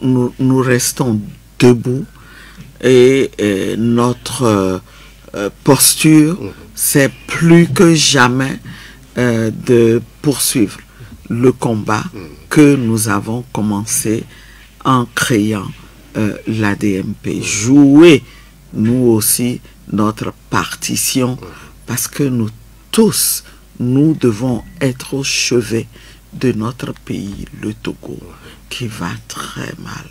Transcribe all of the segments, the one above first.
nous restons debout et notre posture, c'est plus que jamais de poursuivre le combat que nous avons commencé en créant l'ADMP. Jouer, nous aussi, notre partition, parce que nous tous, nous devons être au chevet de notre pays, le Togo, qui va très mal.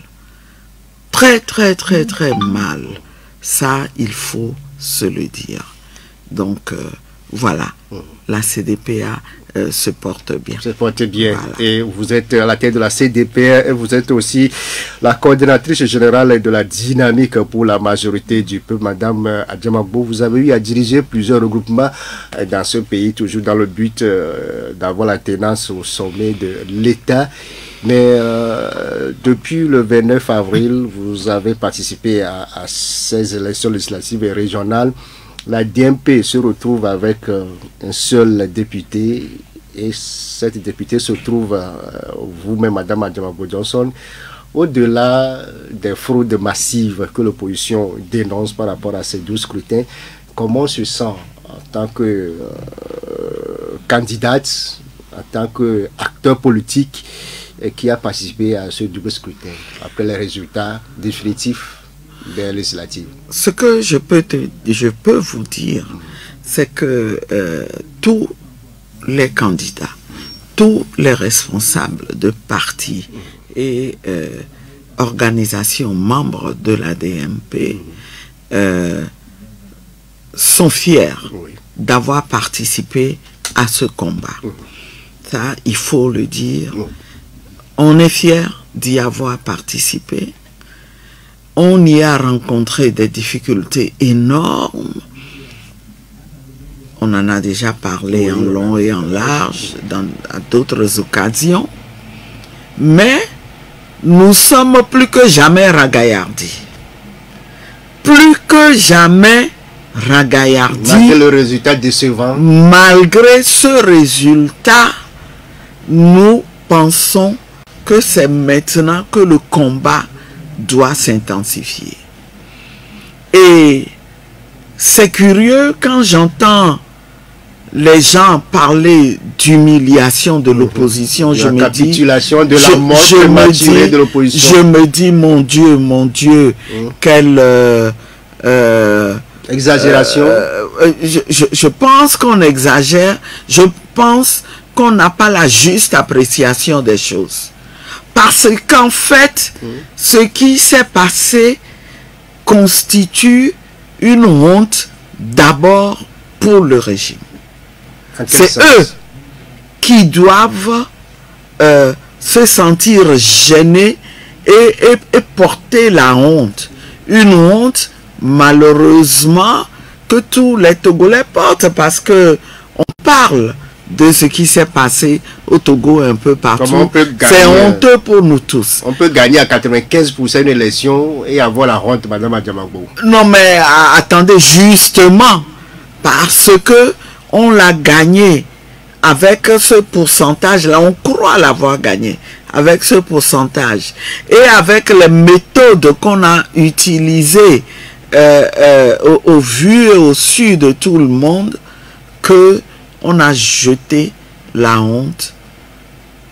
Très mal. Ça, il faut se le dire. Donc, voilà, la CDPA se porte bien. Se porte bien. Voilà. Et vous êtes à la tête de la CDPA et vous êtes aussi la coordinatrice générale de la dynamique pour la majorité du peuple, Madame Adjamagbo. Vous avez eu à diriger plusieurs regroupements dans ce pays, toujours dans le but d'avoir la tenance au sommet de l'État. Mais depuis le 29 avril, vous avez participé à ces élections législatives et régionales. La DMP se retrouve avec un seul député et cette députée se trouve, vous-même, Madame Adjamagbo Johnson, au-delà des fraudes massives que l'opposition dénonce par rapport à ces 12 scrutins. Comment on se sent en tant que candidate, en tant qu'acteur politique qui a participé à ce double scrutin après les résultats définitifs des législatives? Ce que je peux vous dire, c'est que tous les candidats, tous les responsables de partis et organisations membres de la DMP sont fiers d'avoir participé à ce combat. Ça, il faut le dire. On est fiers d'y avoir participé. On y a rencontré des difficultés énormes. On en a déjà parlé en long et en large à d'autres occasions. Mais nous sommes plus que jamais ragaillardis. Plus que jamais ragaillardis. Malgré le résultat décevant. Malgré ce résultat, nous pensons que c'est maintenant que le combat doit s'intensifier. Et c'est curieux quand j'entends les gens parler d'humiliation de l'opposition, je me dis, je me dis, mon Dieu, quelle exagération. Je pense qu'on exagère, je pense qu'on n'a pas la juste appréciation des choses. Parce qu'en fait, ce qui s'est passé constitue une honte d'abord pour le régime. C'est eux qui doivent se sentir gênés et porter la honte. Une honte, malheureusement, que tous les Togolais portent parce que on parle de ce qui s'est passé au Togo un peu partout. C'est honteux pour nous tous. On peut gagner à 95% une élection et avoir la honte, Madame Adjamagbo. Non mais attendez, justement, parce que on l'a gagné avec ce pourcentage-là, on croit l'avoir gagné avec ce pourcentage. Et avec les méthodes qu'on a utilisées au vu et au su de tout le monde, que on a jeté la honte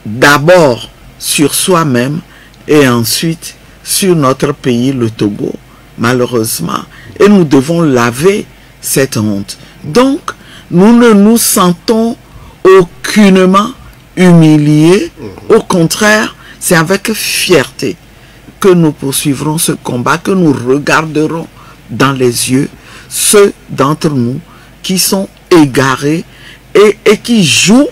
d'abord sur soi-même et ensuite sur notre pays, le Togo, malheureusement. Et nous devons laver cette honte. Donc, nous ne nous sentons aucunement humiliés. Au contraire, c'est avec fierté que nous poursuivrons ce combat, que nous regarderons dans les yeux ceux d'entre nous qui sont égarés et qui jouent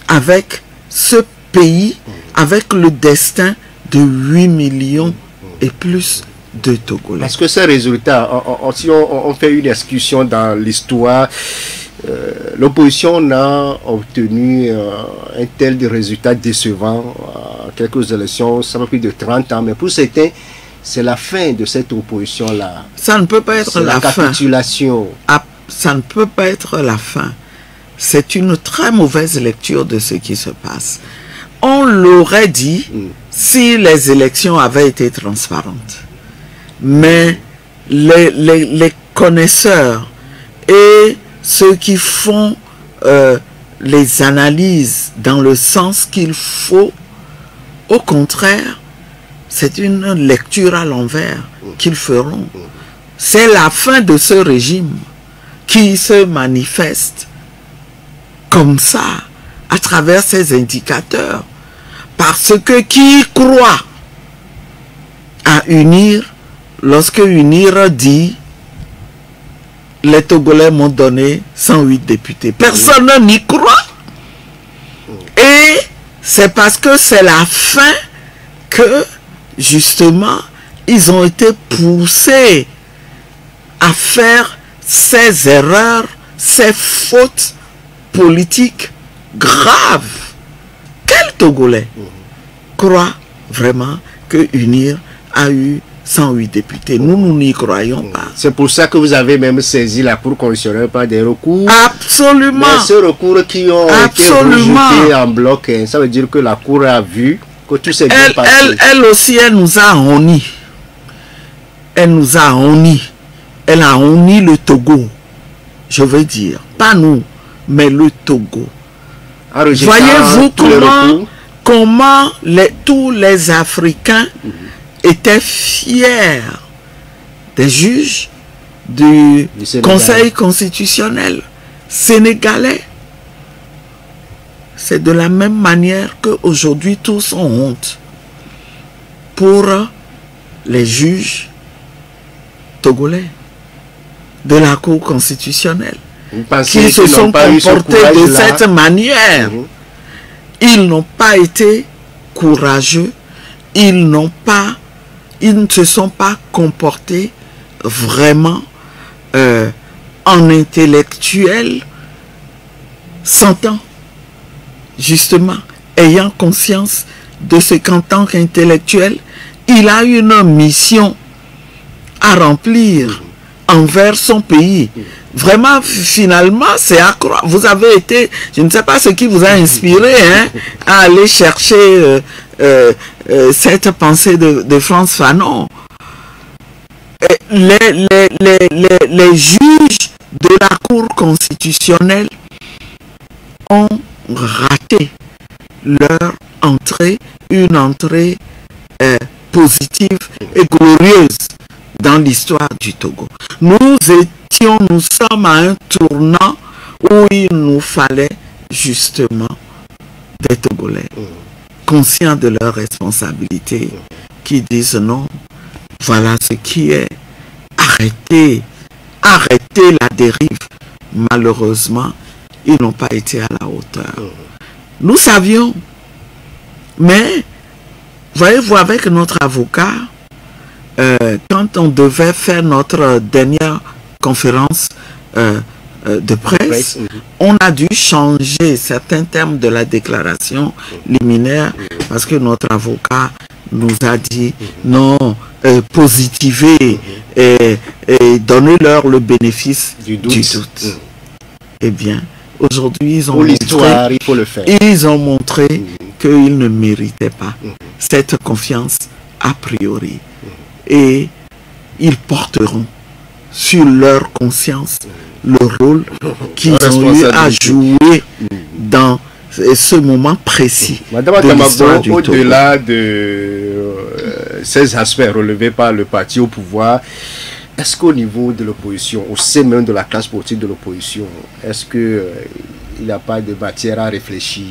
avec ce pays, avec le destin de 8 millions et plus de Togolais. Parce que ces résultats, si on fait une excursion dans l'histoire, l'opposition a obtenu un tel résultat décevant à quelques élections, ça fait plus de 30 ans, mais pour certains, c'est la fin de cette opposition-là. Ça ne peut pas être la capitulation. Fin. Ça ne peut pas être la fin. C'est une très mauvaise lecture de ce qui se passe. On l'aurait dit si les élections avaient été transparentes. Mais les connaisseurs et ceux qui font les analyses dans le sens qu'il faut, au contraire, c'est une lecture à l'envers qu'ils feront. C'est la fin de ce régime qui se manifeste comme ça, à travers ces indicateurs. Parce que qui croit à unir, lorsque unir dit les Togolais m'ont donné 108 députés. Personne n'y croit. Et c'est parce que c'est la fin que, justement, ils ont été poussés à faire ces erreurs, ces fautes politiques graves. Quel Togolais croit vraiment que UNIR a eu 108 députés? Nous n'y croyons pas. C'est pour ça que vous avez même saisi la Cour constitutionnelle par des recours. Absolument. Mais ces recours qui ont été rejetés en bloc, ça veut dire que la Cour a vu que tout s'est bien passé. Elle aussi, elle nous a honnis. Elle nous a honnis. Elle a honni le Togo. Je veux dire, pas nous, mais le Togo. Voyez-vous comment tous les Africains étaient fiers des juges du Conseil constitutionnel sénégalais. C'est de la même manière qu'aujourd'hui tous ont honte pour les juges togolais de la Cour constitutionnelle qui se sont comportés de cette manière. Ils n'ont pas été courageux, ils ne se sont pas comportés vraiment en intellectuel, sentant, justement, ayant conscience de ce qu'en tant qu'intellectuel, il a une mission à remplir envers son pays. Vraiment, finalement, c'est à croire. Vous avez été, je ne sais pas ce qui vous a inspiré à aller chercher cette pensée de Frantz Fanon. Les juges de la Cour constitutionnelle ont raté leur entrée, une entrée positive et glorieuse dans l'histoire du Togo. Nous sommes à un tournant où il nous fallait justement des Togolais conscients de leurs responsabilités, qui disent non, voilà ce qui est, arrêtez la dérive. Malheureusement, ils n'ont pas été à la hauteur. Nous savions, mais voyez-vous, avec notre avocat, quand on devait faire notre dernière conférence de presse, on a dû changer certains termes de la déclaration liminaire parce que notre avocat nous a dit non, positiver et donner-leur le bénéfice du doute. Eh bien, aujourd'hui, ils ont montré qu'ils ne méritaient pas cette confiance a priori. Et ils porteront sur leur conscience le rôle qu'ils ont eu à jouer dans ce moment précis. Madame Adjamagbo, au-delà de ces aspects relevés par le parti au pouvoir, est-ce qu'au niveau de l'opposition, au sein même de la classe politique de l'opposition, est-ce qu'il n'y a pas de matière à réfléchir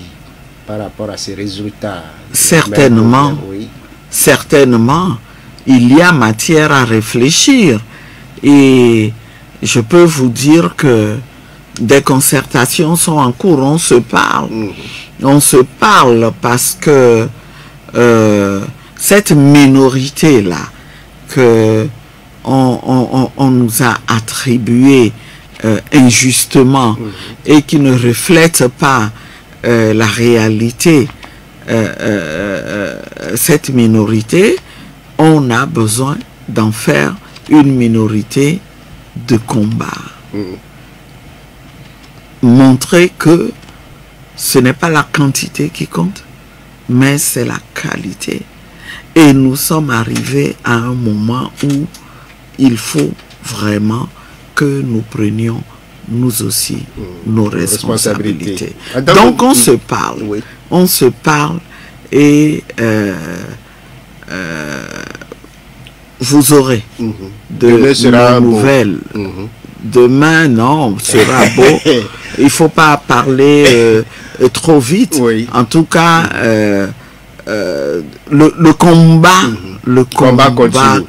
par rapport à ces résultats? Certainement, certainement, il y a matière à réfléchir. Et je peux vous dire que des concertations sont en cours, on se parle. On se parle parce que cette minorité-là que on nous a attribuée injustement et qui ne reflète pas la réalité, cette minorité, on a besoin d'en faire une minorité de combat. Montrer que ce n'est pas la quantité qui compte, mais c'est la qualité. Et nous sommes arrivés à un moment où il faut vraiment que nous prenions nous aussi nos responsabilités. Donc on se parle, on se parle et vous aurez de nouvelles. Demain, non, sera beau. Il ne faut pas parler trop vite. En tout cas, le combat, le combat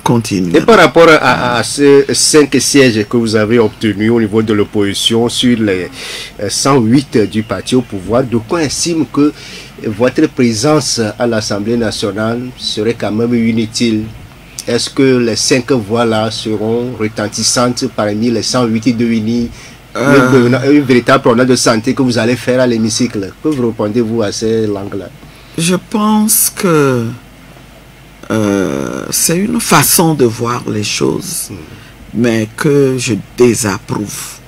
continue. Et par rapport à ces 5 sièges que vous avez obtenus au niveau de l'opposition sur les 108 du parti au pouvoir, d'aucuns estiment que votre présence à l'Assemblée nationale serait quand même inutile. Est-ce que les 5 voix-là seront retentissantes parmi les 108 de UNI? Un véritable problème de santé que vous allez faire à l'hémicycle. Que vous répondez-vous à ces langues-là? Je pense que c'est une façon de voir les choses, mais que je désapprouve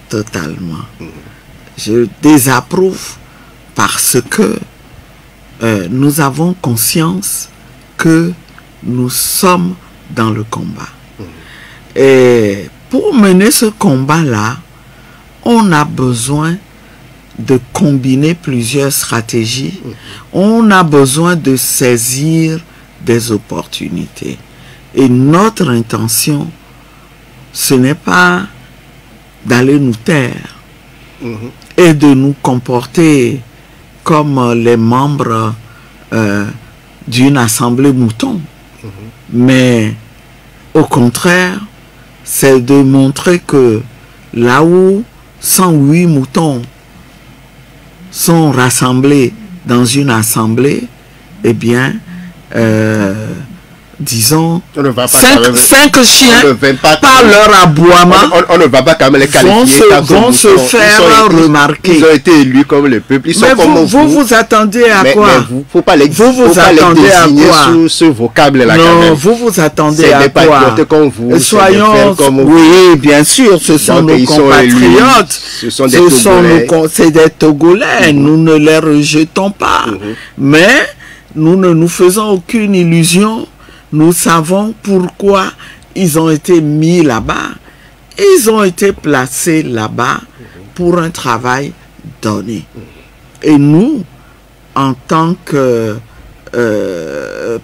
totalement. Je désapprouve parce que nous avons conscience que nous sommes dans le combat. Et pour mener ce combat-là, on a besoin de combiner plusieurs stratégies. On a besoin de saisir des opportunités. Et notre intention, ce n'est pas d'aller nous taire et de nous comporter comme les membres d'une assemblée mouton. Mais au contraire, c'est de montrer que là où 108 moutons sont rassemblés dans une assemblée, eh bien, disons, 5 chiens, par leur aboiement, on ne va pas quand même les qualifier vont se faire remarquer. Ils ont été élus comme le peuple. Ils sont comme vous attendez à quoi? Faut pas les attendez à quoi sous ce vocable-là. Non, vous attendez à quoi? Comme vous, soyons, oui, bien sûr, ce sont nos compatriotes. C'est des Togolais. Nous ne les rejetons pas. Mais nous ne nous faisons aucune illusion. Nous savons pourquoi ils ont été mis là-bas. Ils ont été placés là-bas pour un travail donné. Et nous, en tant que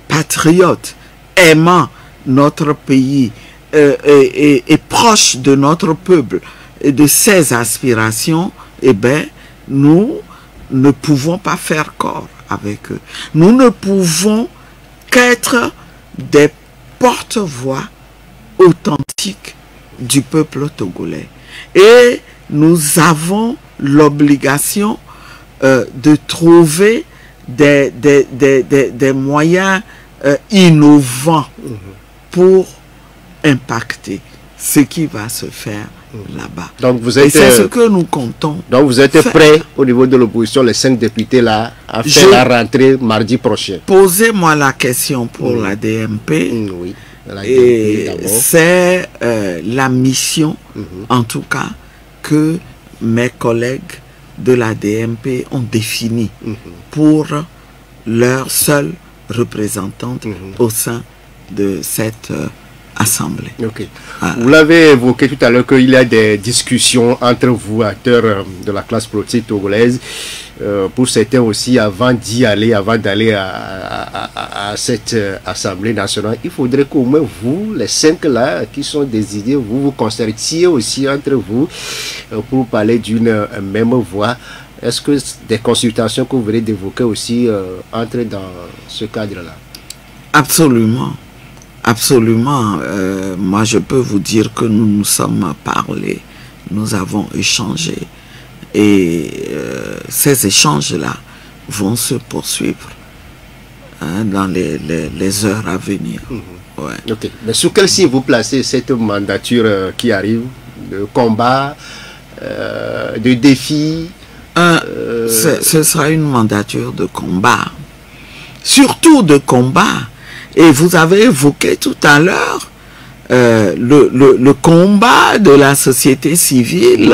patriotes, aimant notre pays et proches de notre peuple et de ses aspirations, eh bien, nous ne pouvons pas faire corps avec eux. Nous ne pouvons qu'être des porte-voix authentiques du peuple togolais. Et nous avons l'obligation de trouver des moyens innovants pour impacter ce qui va se faire là-bas. Donc vous êtes, et c'est ce que nous comptons. Donc vous êtes prêts au niveau de l'opposition, les 5 députés là, à faire la rentrée mardi prochain? Posez-moi la question pour la DMP. Oui. C'est la mission, en tout cas, que mes collègues de la DMP ont définie pour leur seule représentante au sein de cette assemblée. Vous l'avez évoqué tout à l'heure qu'il y a des discussions entre vous, acteurs de la classe politique togolaise, pour certains aussi, avant d'y aller, avant d'aller à cette assemblée nationale. Il faudrait qu'au moins vous, les 5 là qui sont désignés, vous vous concertiez aussi entre vous pour parler d'une même voix. Est-ce que des consultations que vous venez d'évoquer aussi entrent dans ce cadre-là? Absolument. Absolument. Moi, je peux vous dire que nous nous sommes parlé, nous avons échangé. Et ces échanges-là vont se poursuivre dans les heures à venir. Mais sous quel signe vous placez cette mandature qui arrive? De combat, de défi? Ce sera une mandature de combat. Surtout de combat. Et vous avez évoqué tout à l'heure le combat de la société civile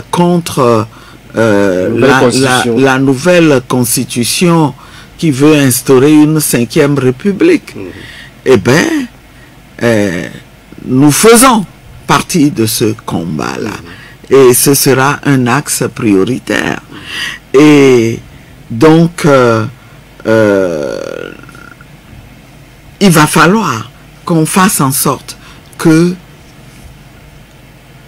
contre la nouvelle constitution qui veut instaurer une 5e république. Eh bien, nous faisons partie de ce combat-là. Et ce sera un axe prioritaire. Et donc, il va falloir qu'on fasse en sorte que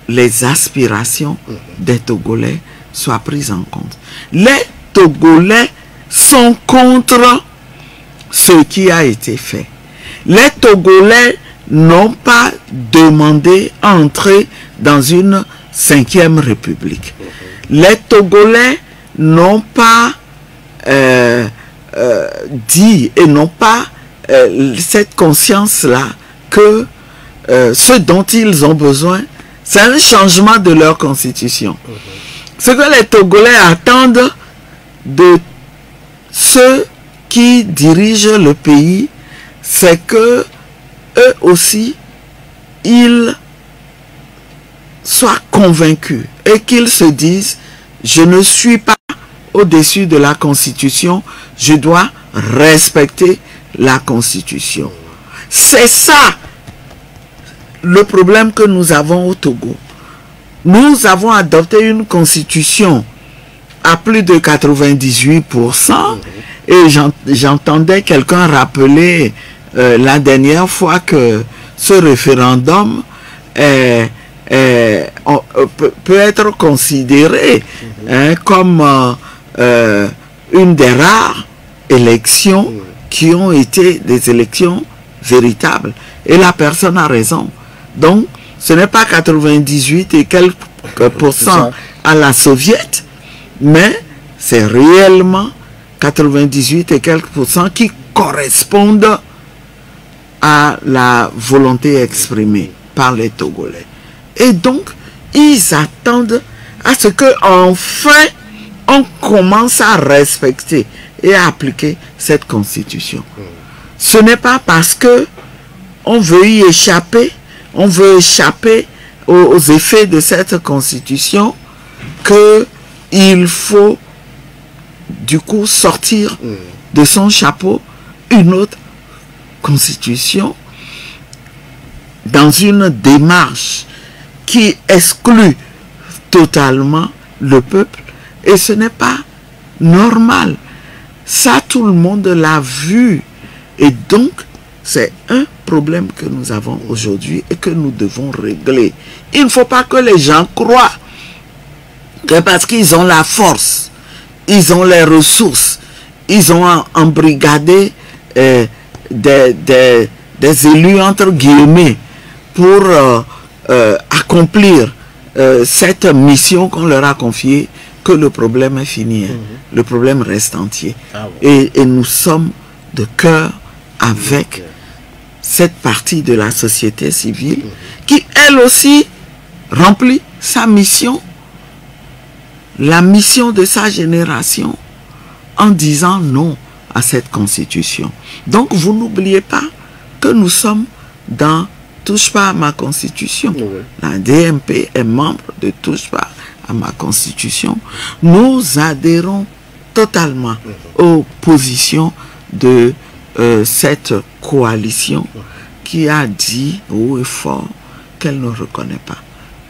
les aspirations des Togolais soient prises en compte. Les Togolais sont contre ce qui a été fait. Les Togolais n'ont pas demandé à entrer dans une 5e république. Les Togolais n'ont pas dit et n'ont pas cette conscience-là que ce dont ils ont besoin, c'est un changement de leur constitution. Ce que les Togolais attendent de ceux qui dirigent le pays, c'est que eux aussi, ils soient convaincus et qu'ils se disent, je ne suis pas au-dessus de la Constitution, je dois respecter la Constitution. C'est ça le problème que nous avons au Togo. Nous avons adopté une constitution à plus de 98%, et j'entendais quelqu'un rappeler la dernière fois que ce référendum peut être considéré comme une des rares élections qui ont été des élections véritables. Et la personne a raison. Donc, ce n'est pas 98 et quelques pourcents à la soviète, mais c'est réellement 98 et quelques pourcents qui correspondent à la volonté exprimée par les Togolais. Et donc, ils attendent à ce que enfin on commence à respecter et à appliquer cette constitution. Ce n'est pas parce que on veut y échapper, on veut échapper aux effets de cette constitution qu'il faut du coup sortir de son chapeau une autre constitution dans une démarche qui exclut totalement le peuple, et ce n'est pas normal. Ça, tout le monde l'a vu, et donc c'est un problème que nous avons aujourd'hui et que nous devons régler. Il ne faut pas que les gens croient que parce qu'ils ont la force, ils ont les ressources, ils ont embrigadé des élus entre guillemets pour accomplir cette mission qu'on leur a confiée, que le problème est fini. Le problème reste entier. Et nous sommes de cœur avec cette partie de la société civile qui, elle aussi, remplit sa mission, la mission de sa génération, en disant non à cette constitution. Donc, vous n'oubliez pas que nous sommes dans Touche pas à ma constitution. La DMP est membre de Touche pas à ma constitution. Nous adhérons totalement aux positions de cette coalition qui a dit haut et fort qu'elle ne reconnaît pas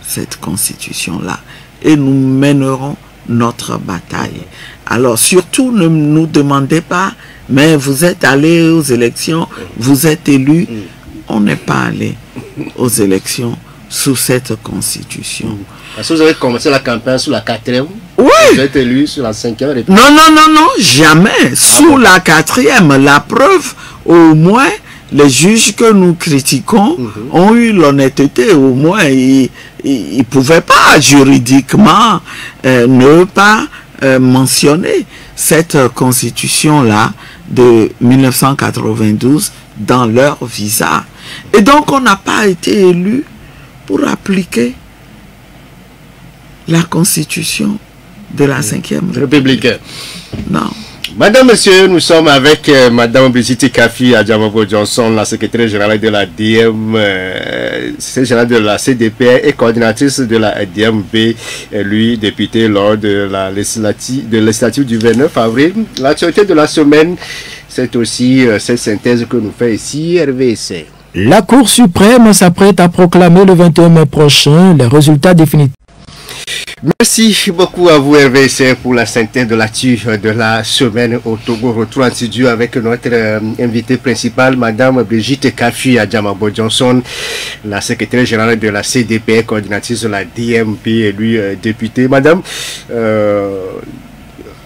cette constitution-là. Et nous mènerons notre bataille. Alors surtout, ne nous demandez pas, mais vous êtes allé aux élections, vous êtes élu. On n'est pas allé aux élections sous cette constitution. Est-ce que vous avez commencé la campagne sous la 4e? Oui. Vous êtes élu sur la 5e République? Non, non, non, non, jamais. Sous la 4e, la preuve, au moins, les juges que nous critiquons ont eu l'honnêteté, au moins, ils ne pouvaient pas juridiquement ne pas mentionner cette constitution-là de 1992 dans leur visa. Et donc, on n'a pas été élu pour appliquer la constitution de la 5e République. Non. Madame, Monsieur, nous sommes avec Madame Brigitte Kafi Adjamabo Johnson, la secrétaire générale de la DM, secrétaire générale de la CDPR et coordinatrice de la DMB, lui, député lors de la législative du 29 avril. L'actualité de la semaine, c'est aussi cette synthèse que nous fait ici RVC. La Cour suprême s'apprête à proclamer le 21 mai prochain les résultats définitifs. Merci beaucoup à vous RVC pour la synthèse de l'actu de la semaine au Togo. Retour en studio avec notre invitée principale, Madame Brigitte Kafi Adjamabo Johnson, la secrétaire générale de la CDPR, coordinatrice de la DMP et lui député. Madame,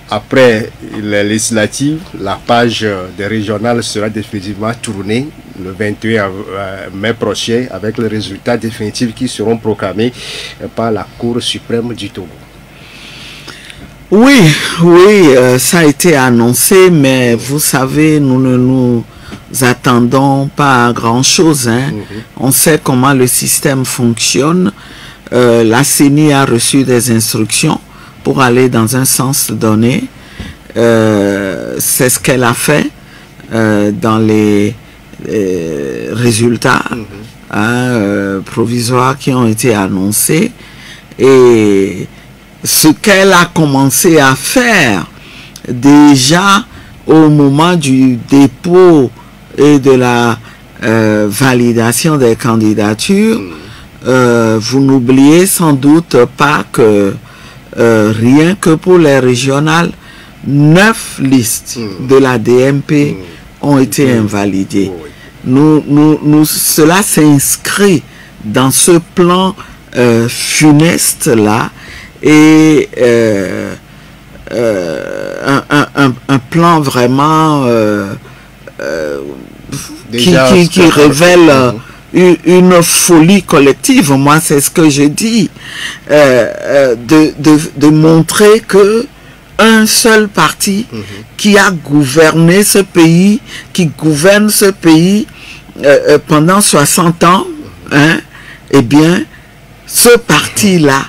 après les législatives, la page des régionales sera définitivement tournée le 21 mai prochain avec les résultats définitifs qui seront proclamés par la Cour suprême du Togo. Oui, ça a été annoncé, mais vous savez, nous ne nous attendons pas à grand-chose. Hein. On sait comment le système fonctionne. La CENI a reçu des instructions pour aller dans un sens donné. C'est ce qu'elle a fait dans les résultats provisoires qui ont été annoncés, et ce qu'elle a commencé à faire déjà au moment du dépôt et de la validation des candidatures. Vous n'oubliez sans doute pas que rien que pour les régionales, 9 listes de la DMP ont été invalidées. Cela s'inscrit dans ce plan funeste-là, et un plan vraiment qui révèle une folie collective. Moi, c'est ce que je dis, de montrer que un seul parti qui a gouverné ce pays, qui gouverne ce pays pendant 60 ans, hein, eh bien, ce parti-là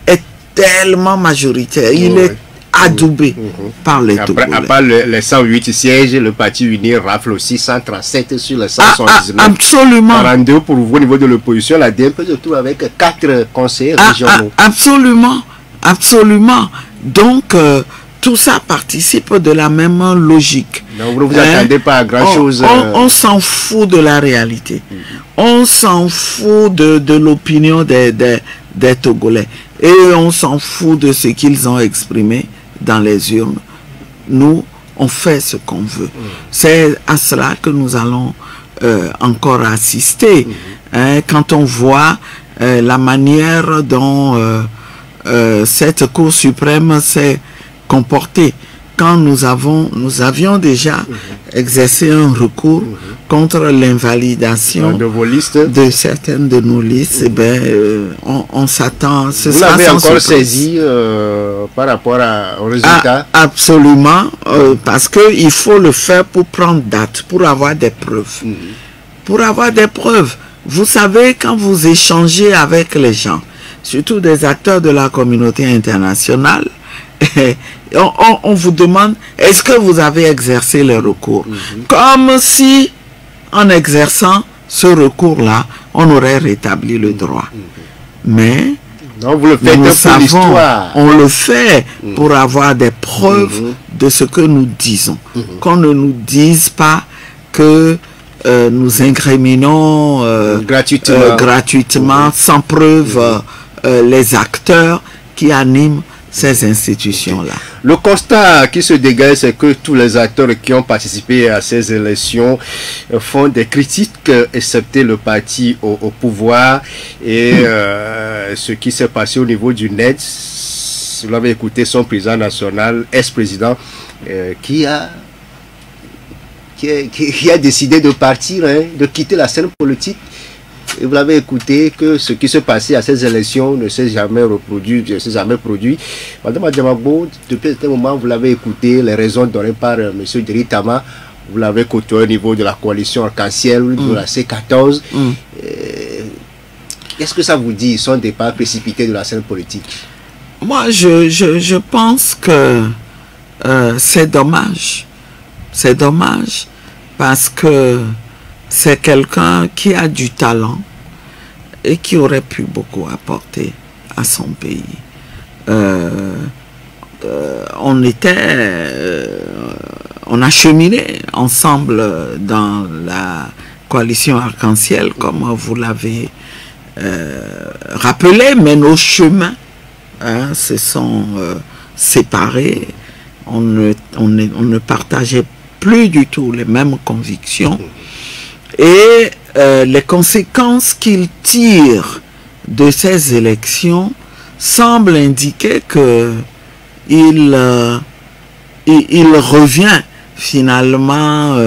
est tellement majoritaire. Il est adoubé par les Togolais. À part les 108 sièges, le parti uni rafle aussi 137 sur les 179. Absolument. 42 pour vous au niveau de l'opposition. La DMP se trouve avec 4 conseillers régionaux. Absolument. Absolument. Donc, tout ça participe de la même logique. Donc, vous ne vous attendez pas à grand-chose. On s'en fout de la réalité. On s'en fout de l'opinion des Togolais. Et on s'en fout de ce qu'ils ont exprimé dans les urnes. Nous, on fait ce qu'on veut. C'est à cela que nous allons encore assister. Hein, quand on voit la manière dont cette Cour suprême s'est comportée. Quand nous avions déjà exercé un recours contre l'invalidation de vos listes, de certaines de nos listes, on s'attend. Vous l'avez encore saisi par rapport au résultat? Absolument, parce qu'il faut le faire pour prendre date, pour avoir des preuves. Pour avoir des preuves. Vous savez, quand vous échangez avec les gens, surtout des acteurs de la communauté internationale, on vous demande, est-ce que vous avez exercé le recours? Comme si, en exerçant ce recours-là, on aurait rétabli le droit. Mais non, vous le faites nous pour savons, on le fait pour avoir des preuves de ce que nous disons. Qu'on ne nous dise pas que nous incriminons gratuitement, sans preuve, les acteurs qui animent ces institutions-là. Le constat qui se dégage, c'est que tous les acteurs qui ont participé à ces élections font des critiques, excepté le parti au pouvoir, et ce qui s'est passé au niveau du NED. Vous l'avez écouté, son président national, ex-président, qui a décidé de partir, hein, de quitter la scène politique. Et vous l'avez écouté, que ce qui s'est passé à ces élections ne s'est jamais reproduit, ne s'est jamais produit. Madame Adjamabo, depuis un moment, vous l'avez écouté, les raisons données par M. Diritama, vous l'avez côtoyé au niveau de la coalition arc-en-ciel, de la C14. Qu'est-ce que ça vous dit, son départ précipité de la scène politique? Moi, je pense que c'est dommage. C'est dommage parce que c'est quelqu'un qui a du talent et qui aurait pu beaucoup apporter à son pays. On a cheminé ensemble dans la coalition Arc-en-Ciel, comme vous l'avez rappelé, mais nos chemins se sont séparés. On ne partageait plus du tout les mêmes convictions. Et les conséquences qu'il tire de ces élections semblent indiquer que il revient finalement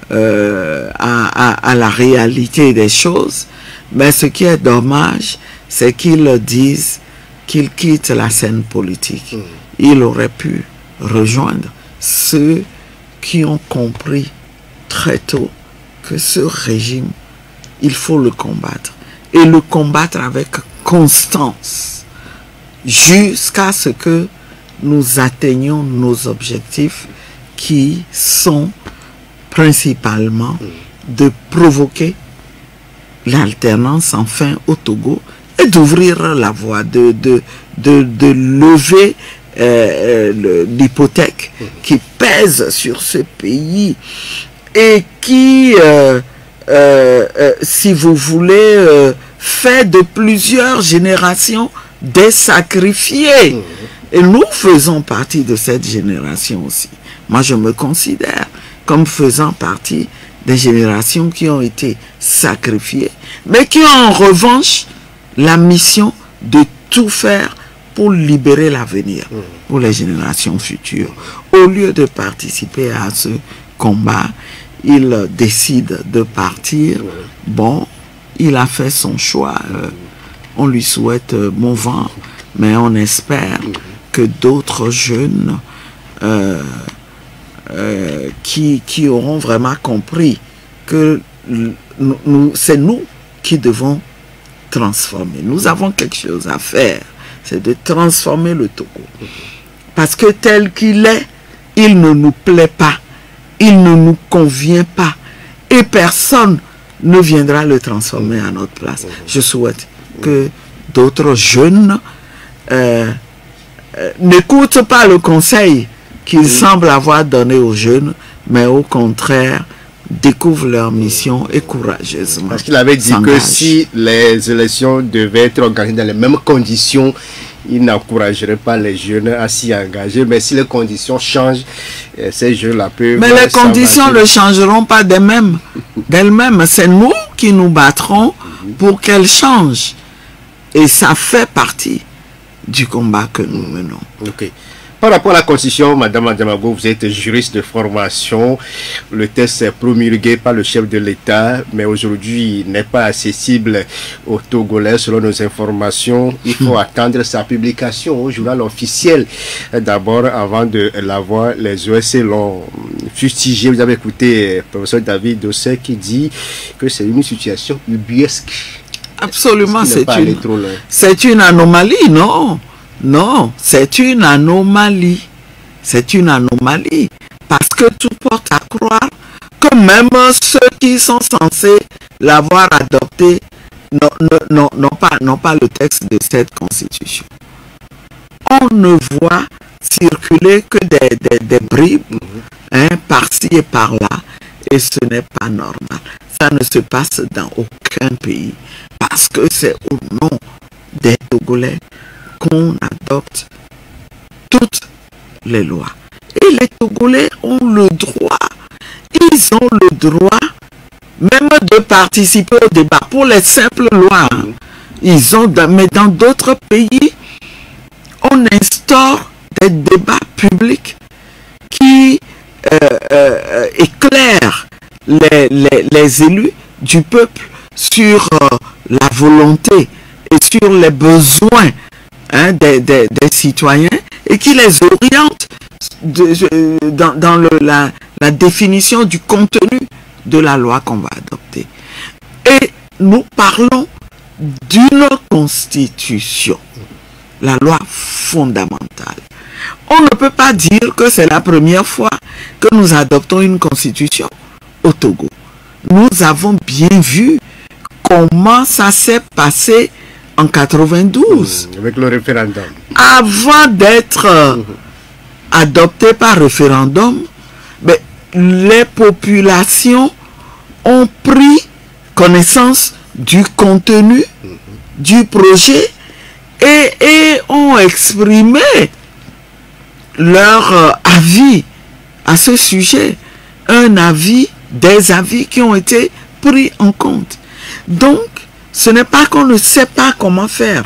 à la réalité des choses. Mais ce qui est dommage, c'est qu'ils disent qu'il quitte la scène politique. Il aurait pu rejoindre ceux qui ont compris très tôt que ce régime, il faut le combattre. Et le combattre avec constance jusqu'à ce que nous atteignions nos objectifs qui sont principalement de provoquer l'alternance enfin au Togo et d'ouvrir la voie, de lever l'hypothèque qui pèse sur ce pays et qui, si vous voulez, fait de plusieurs générations des sacrifiés. Et nous faisons partie de cette génération aussi. Moi, je me considère comme faisant partie des générations qui ont été sacrifiées, mais qui ont en revanche la mission de tout faire pour libérer l'avenir, pour les générations futures. Au lieu de participer à ce combat, il décide de partir. Bon, il a fait son choix. On lui souhaite bon vent, mais on espère que d'autres jeunes qui auront vraiment compris que c'est nous qui devons transformer. Nous avons quelque chose à faire, c'est de transformer le Togo. Parce que tel qu'il est, il ne nous plaît pas, il ne nous convient pas, et personne ne viendra le transformer à notre place. Je souhaite que d'autres jeunes n'écoutent pas le conseil qu'ils semblent avoir donné aux jeunes, mais au contraire, découvrent leur mission et courageusement. Parce qu'il avait dit que si les élections devaient être organisées dans les mêmes conditions, il n'encouragerait pas les jeunes à s'y engager. Mais si les conditions changent, ces jeunes-là peuvent... Mais les conditions ne changeront pas d'elles-mêmes. C'est nous qui nous battrons pour qu'elles changent. Et ça fait partie du combat que nous menons. Ok. Par rapport à la Constitution, Madame Adjamagbo, vous êtes juriste de formation. Le texte est promulgué par le chef de l'État, mais aujourd'hui, il n'est pas accessible aux Togolais selon nos informations. Il faut attendre sa publication au journal officiel. D'abord, avant de l'avoir, les OSC l'ont fustigé. Vous avez écouté le professeur David Dossé qui dit que c'est une situation ubuesque. Absolument, c'est une anomalie, non? Non, c'est une anomalie. C'est une anomalie. Parce que tout porte à croire que même ceux qui sont censés l'avoir adopté n'ont pas le texte de cette constitution. On ne voit circuler que des bribes par-ci et par-là. Et ce n'est pas normal. Ça ne se passe dans aucun pays. Parce que c'est au nom des Togolais qu'on adopte toutes les lois. Et les Togolais ont le droit, ils ont le droit même de participer au débat pour les simples lois. Ils ont, mais dans d'autres pays, on instaure des débats publics qui éclairent les élus du peuple sur la volonté et sur les besoins des citoyens et qui les oriente dans la définition du contenu de la loi qu'on va adopter. Et nous parlons d'une constitution, la loi fondamentale. On ne peut pas dire que c'est la première fois que nous adoptons une constitution au Togo. Nous avons bien vu comment ça s'est passé en 92. Avec le référendum. Avant d'être adopté par référendum, mais les populations ont pris connaissance du contenu du projet et ont exprimé leur avis à ce sujet. Des avis qui ont été pris en compte. Donc, ce n'est pas qu'on ne sait pas comment faire.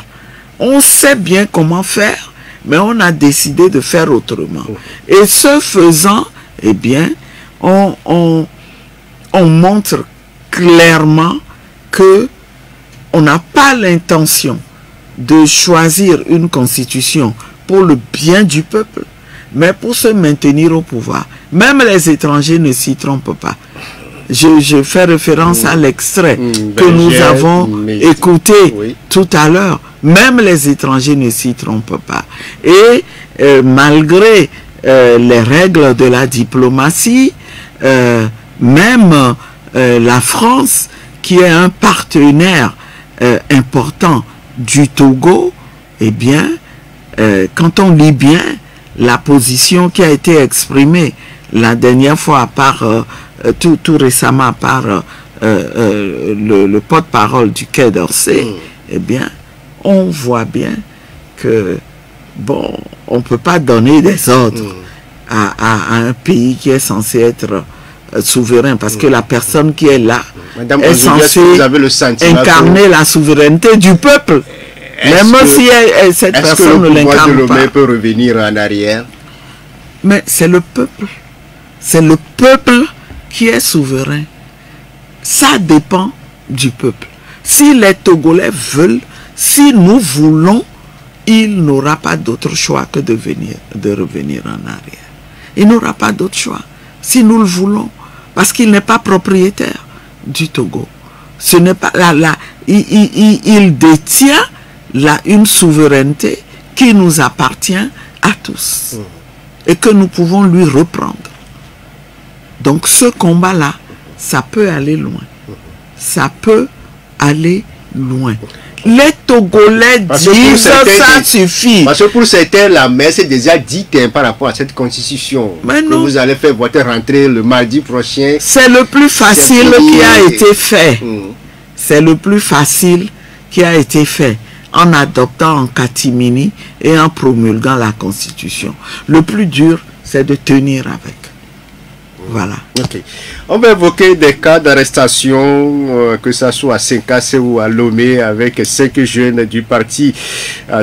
On sait bien comment faire, mais on a décidé de faire autrement. Et ce faisant, eh bien, on montre clairement que on n'a pas l'intention de choisir une constitution pour le bien du peuple, mais pour se maintenir au pouvoir. Même les étrangers ne s'y trompent pas. Je fais référence à l'extrait que nous avons écouté tout à l'heure. Même les étrangers ne s'y trompent pas. Et malgré les règles de la diplomatie, même la France, qui est un partenaire important du Togo, eh bien, quand on lit bien la position qui a été exprimée la dernière fois par tout récemment par le porte-parole du Quai d'Orsay, eh bien, on voit bien que, bon, on ne peut pas donner des ordres à un pays qui est censé être souverain, parce que la personne qui est là est censée incarner la souveraineté du peuple. Même si cette personne ne l'incarne pas. Est-ce que le pouvoir de Lomé peut revenir en arrière? Mais c'est le peuple. C'est le peuple qui est souverain. Ça dépend du peuple. Si les Togolais veulent, si nous voulons, il n'aura pas d'autre choix que de revenir en arrière. Il n'aura pas d'autre choix. Si nous le voulons, parce qu'il n'est pas propriétaire du Togo. Ce n'est pas il détient une souveraineté qui nous appartient à tous et que nous pouvons lui reprendre. Donc ce combat-là, ça peut aller loin. Ça peut aller loin. Les Togolais disent ça suffit. Parce que pour certains, la messe est déjà dite par rapport à cette constitution. Mais que non. Vous allez faire votre rentrée le mardi prochain. C'est le plus facile qui a été fait. C'est le plus facile qui a été fait en adoptant en catimini et en promulguant la constitution. Le plus dur, c'est de tenir avec. Voilà. Okay. On va évoquer des cas d'arrestation, que ce soit à Senkassi ou à Lomé, avec 5 jeunes du parti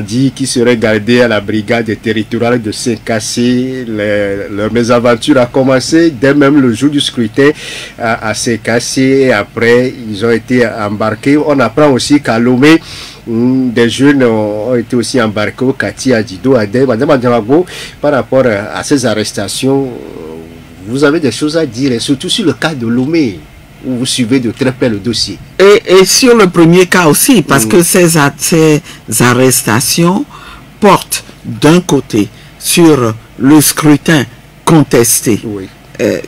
dit qui seraient gardés à la brigade territoriale de Senkassi. Leur mésaventure a commencé dès même le jour du scrutin à Senkassi et après ils ont été embarqués. On apprend aussi qu'à Lomé, des jeunes ont été aussi embarqués au Kati Adido Adé. Madame Adjamagbo, par rapport à ces arrestations, vous avez des choses à dire, et surtout sur le cas de Lomé, où vous suivez de très près le dossier. Et sur le premier cas aussi, parce que ces arrestations portent d'un côté sur le scrutin contesté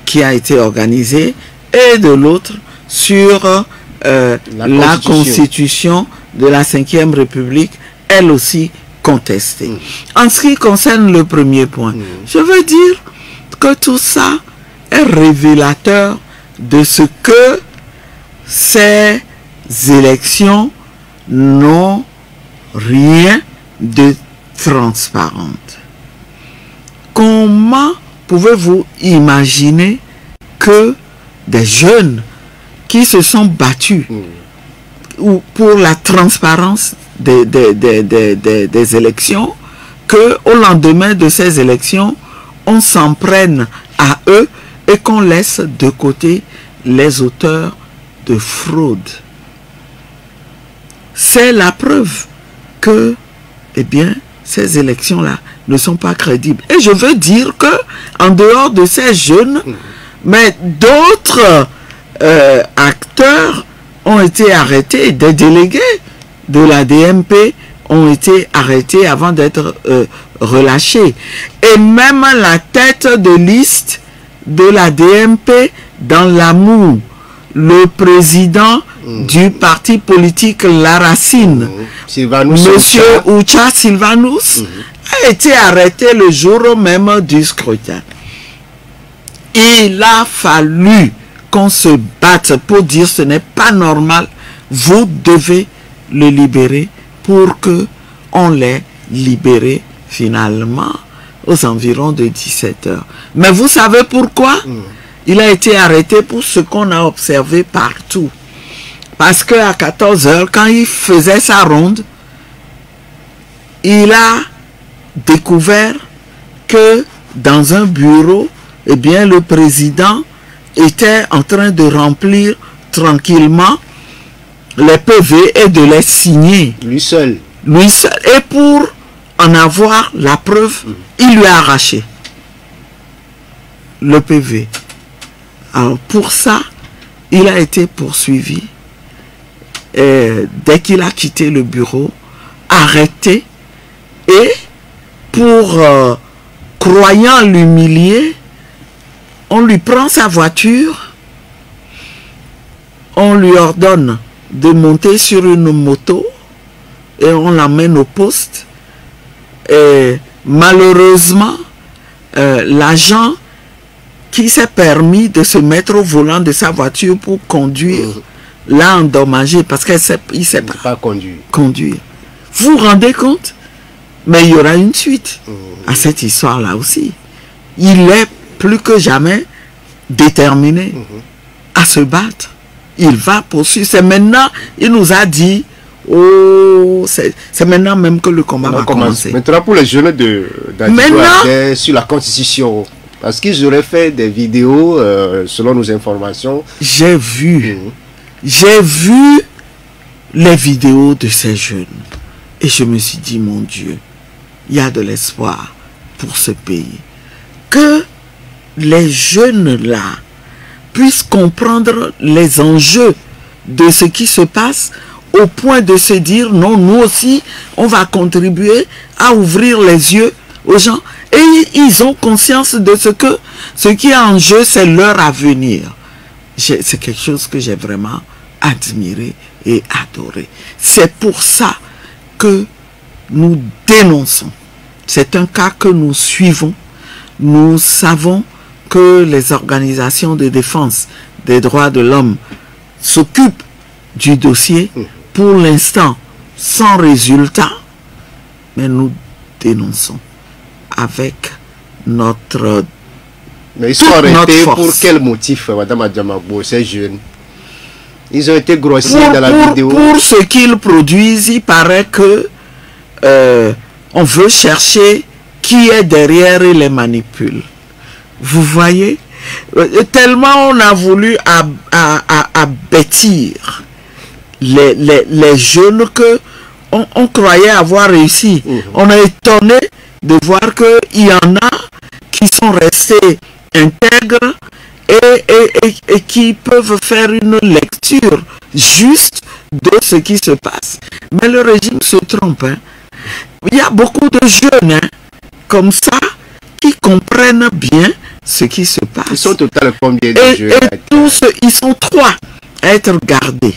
qui a été organisé, et de l'autre sur la constitution de la 5e République, elle aussi contestée. En ce qui concerne le premier point, je veux dire que tout ça est révélateur de ce que ces élections n'ont rien de transparente. Comment pouvez-vous imaginer que des jeunes qui se sont battus pour la transparence des élections, que au lendemain de ces élections, on s'en prenne à eux et qu'on laisse de côté les auteurs de fraude? C'est la preuve que, eh bien, ces élections-là ne sont pas crédibles. Et je veux dire que, en dehors de ces jeunes, mais d'autres acteurs ont été arrêtés, des délégués de la DMP ont été arrêtés avant d'être relâchés. Et même la tête de liste de la DMP dans l'amour, le président du parti politique La Racine, Monsieur Oucha Sylvanus, a été arrêté le jour même du scrutin. Il a fallu qu'on se batte pour dire ce n'est pas normal, vous devez le libérer, pour que on l'ait libéré finalement aux environs de 17 heures. Mais vous savez pourquoi? Il a été arrêté pour ce qu'on a observé partout. Parce qu'à 14 heures, quand il faisait sa ronde, il a découvert que dans un bureau, eh bien, le président était en train de remplir tranquillement les PV et de les signer. Lui seul. Lui seul. Et pour en avoir la preuve, il lui a arraché le PV. Alors pour ça, il a été poursuivi. Et dès qu'il a quitté le bureau, arrêté, et pour croyant l'humilier, on lui prend sa voiture, on lui ordonne de monter sur une moto et on l'emmène au poste. Et malheureusement, l'agent qui s'est permis de se mettre au volant de sa voiture pour conduire l'a endommagé parce qu'il ne sait pas conduire. Vous vous rendez compte? Mais il y aura une suite à cette histoire-là aussi. Il est plus que jamais déterminé à se battre. Il va poursuivre. C'est maintenant, il nous a dit, oh, c'est maintenant même que le combat va commencer. Maintenant, pour les jeunes sur la Constitution, parce qu'ils auraient fait des vidéos, selon nos informations. J'ai vu les vidéos de ces jeunes. Et je me suis dit, mon Dieu, il y a de l'espoir pour ce pays. Que les jeunes là puissent comprendre les enjeux de ce qui se passe au point de se dire non, nous aussi on va contribuer à ouvrir les yeux aux gens, et ils ont conscience de ce qui est en jeu, c'est leur avenir. C'est quelque chose que j'ai vraiment admiré et adoré. C'est pour ça que nous dénonçons. C'est un cas que nous suivons. Nous savons que les organisations de défense des droits de l'homme s'occupent du dossier, pour l'instant sans résultat, mais nous dénonçons avec notre... Mais ils sont arrêtés pour quel motif, Madame Adjamagbo, ces jeunes? Ils ont été grossiers dans la vidéo. Pour ce qu'ils produisent, il paraît que on veut chercher qui est derrière et les manipule. Vous voyez? Tellement on a voulu abattir les jeunes que on croyait avoir réussi. On est étonné de voir qu'il y en a qui sont restés intègres et qui peuvent faire une lecture juste de ce qui se passe. Mais le régime se trompe. Hein. Il y a beaucoup de jeunes comme ça qui comprennent bien ce qui se passe. Ils sont total combien de jeunes? Et tous, ils sont 3 à être gardés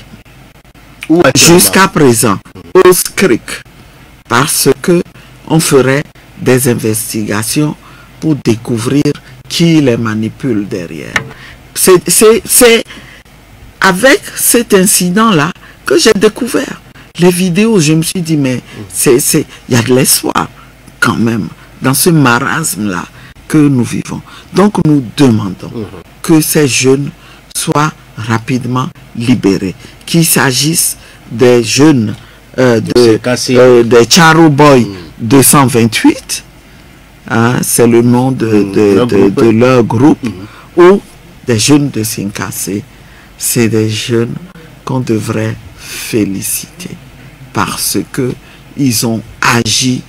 jusqu'à présent au SCRIC, parce que on ferait des investigations pour découvrir qui les manipule derrière. C'est avec cet incident-là que j'ai découvert les vidéos. Je me suis dit, mais il y a de l'espoir quand même dans ce marasme-là que nous vivons. Donc nous demandons que ces jeunes soient rapidement libérés, qu'il s'agisse des jeunes des Charo Boy 228, c'est le nom de leur groupe, ou des jeunes de Sinkassé. C'est des jeunes qu'on devrait féliciter parce que ils ont agi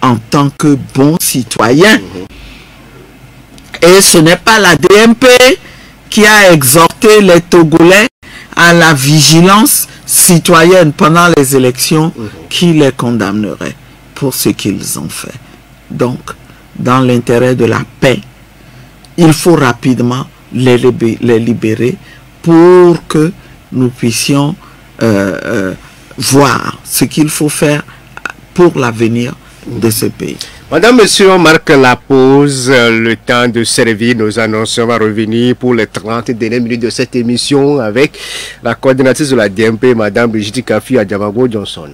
en tant que bons citoyens. Et ce n'est pas la DMP qui a exhorté les Togolais à la vigilance citoyenne pendant les élections qui les condamnerait pour ce qu'ils ont fait. Donc, dans l'intérêt de la paix, il faut rapidement les libérer pour que nous puissions voir ce qu'il faut faire pour l'avenir de ce pays. Madame, monsieur, on marque la pause, le temps de servir nos annonces. On va revenir pour les 30 dernières minutes de cette émission avec la coordinatrice de la DMP, Madame Brigitte Kafi Adjamago Johnson.